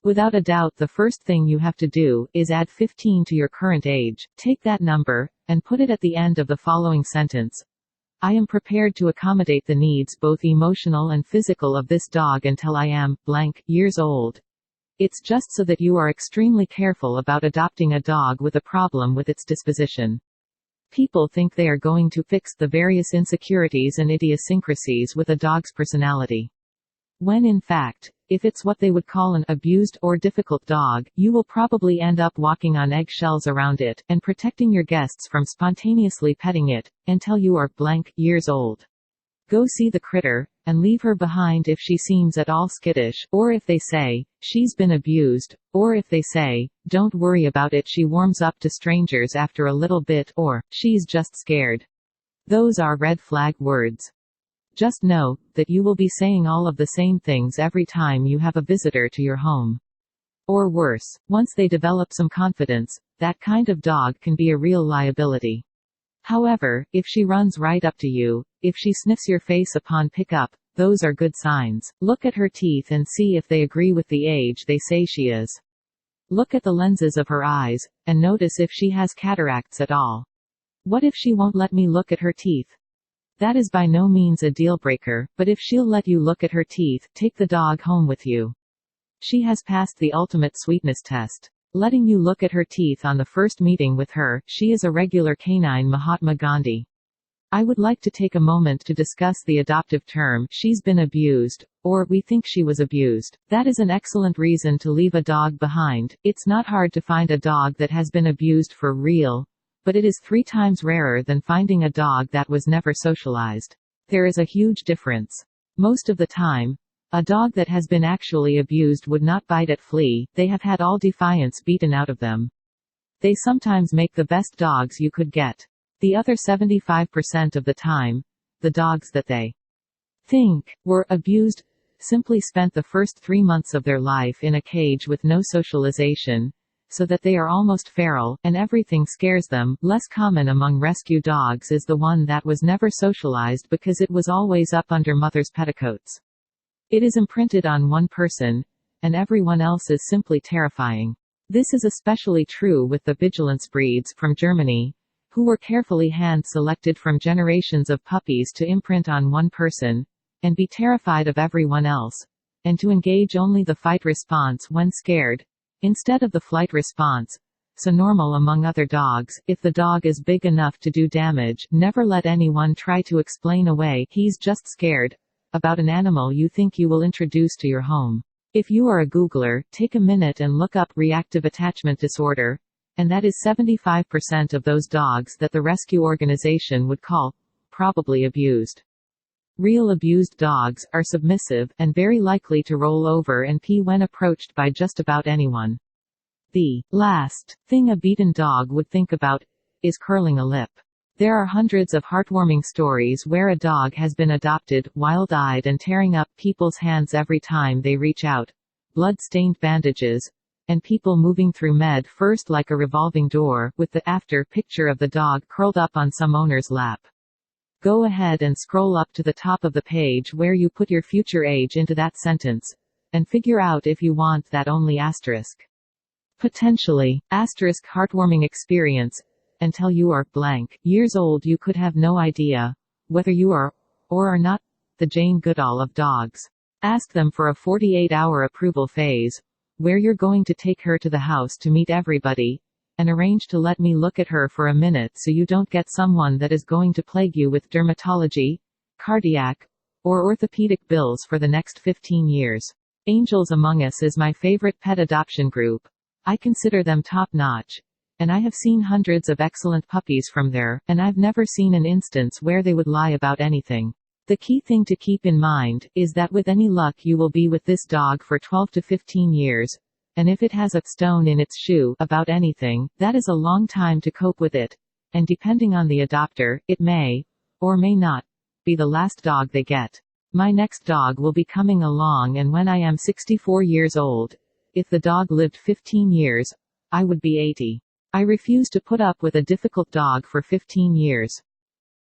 Without a doubt, the first thing you have to do is add 15 to your current age. Take that number and put it at the end of the following sentence. I am prepared to accommodate the needs, both emotional and physical, of this dog until I am blank years old. It's just so that you are extremely careful about adopting a dog with a problem with its disposition. People think they are going to fix the various insecurities and idiosyncrasies with a dog's personality. When in fact, if it's what they would call an abused or difficult dog, you will probably end up walking on eggshells around it, and protecting your guests from spontaneously petting it, until you are blank years old. Go see the critter, and leave her behind if she seems at all skittish, or if they say, she's been abused, or if they say, don't worry about it, she warms up to strangers after a little bit, or, she's just scared. Those are red flag words. Just know that you will be saying all of the same things every time you have a visitor to your home. Or worse, once they develop some confidence, that kind of dog can be a real liability. However, if she runs right up to you, if she sniffs your face upon pickup, those are good signs. Look at her teeth and see if they agree with the age they say she is. Look at the lenses of her eyes, and notice if she has cataracts at all. What if she won't let me look at her teeth? That is by no means a deal breaker, but if she'll let you look at her teeth, take the dog home with you. She has passed the ultimate sweetness test. Letting you look at her teeth on the first meeting with her, she is a regular canine Mahatma Gandhi. I would like to take a moment to discuss the adoptive term, she's been abused, or we think she was abused. That is an excellent reason to leave a dog behind. It's not hard to find a dog that has been abused for real, but it is 3 times rarer than finding a dog that was never socialized. There is a huge difference. Most of the time, a dog that has been actually abused would not bite at flea, they have had all defiance beaten out of them. They sometimes make the best dogs you could get. The other 75% of the time, the dogs that they think were abused simply spent the first 3 months of their life in a cage with no socialization, so that they are almost feral, and everything scares them. Less common among rescue dogs is the one that was never socialized because it was always up under mother's petticoats. It is imprinted on one person, and everyone else is simply terrifying. This is especially true with the Vigilance breeds from Germany, who were carefully hand-selected from generations of puppies to imprint on one person, and be terrified of everyone else, and to engage only the fight response when scared, instead of the flight response. So normal among other dogs, if the dog is big enough to do damage, never let anyone try to explain away, he's just scared, about an animal you think you will introduce to your home. If you are a Googler, take a minute and look up reactive attachment disorder, and that is 75% of those dogs that the rescue organization would call probably abused. Real abused dogs are submissive, and very likely to roll over and pee when approached by just about anyone. The last thing a beaten dog would think about is curling a lip. There are hundreds of heartwarming stories where a dog has been adopted, wild-eyed and tearing up people's hands every time they reach out, blood-stained bandages, and people moving through med first like a revolving door, with the after picture of the dog curled up on some owner's lap. Go ahead and scroll up to the top of the page where you put your future age into that sentence, and figure out if you want that only asterisk. Potentially, asterisk heartwarming experience. Until you are blank years old, you could have no idea whether you are or are not the Jane Goodall of dogs. Ask them for a 48-hour approval phase, where you're going to take her to the house to meet everybody, and arrange to let me look at her for a minute so you don't get someone that is going to plague you with dermatology, cardiac, or orthopedic bills for the next 15 years. Angels Among Us is my favorite pet adoption group. I consider them top-notch, and I have seen hundreds of excellent puppies from there, and I've never seen an instance where they would lie about anything. The key thing to keep in mind is that with any luck you will be with this dog for 12 to 15 years, and if it has a stone in its shoe about anything, that is a long time to cope with it, and depending on the adopter, it may, or may not, be the last dog they get. My next dog will be coming along, and when I am 64 years old, if the dog lived 15 years, I would be 80. I refuse to put up with a difficult dog for 15 years.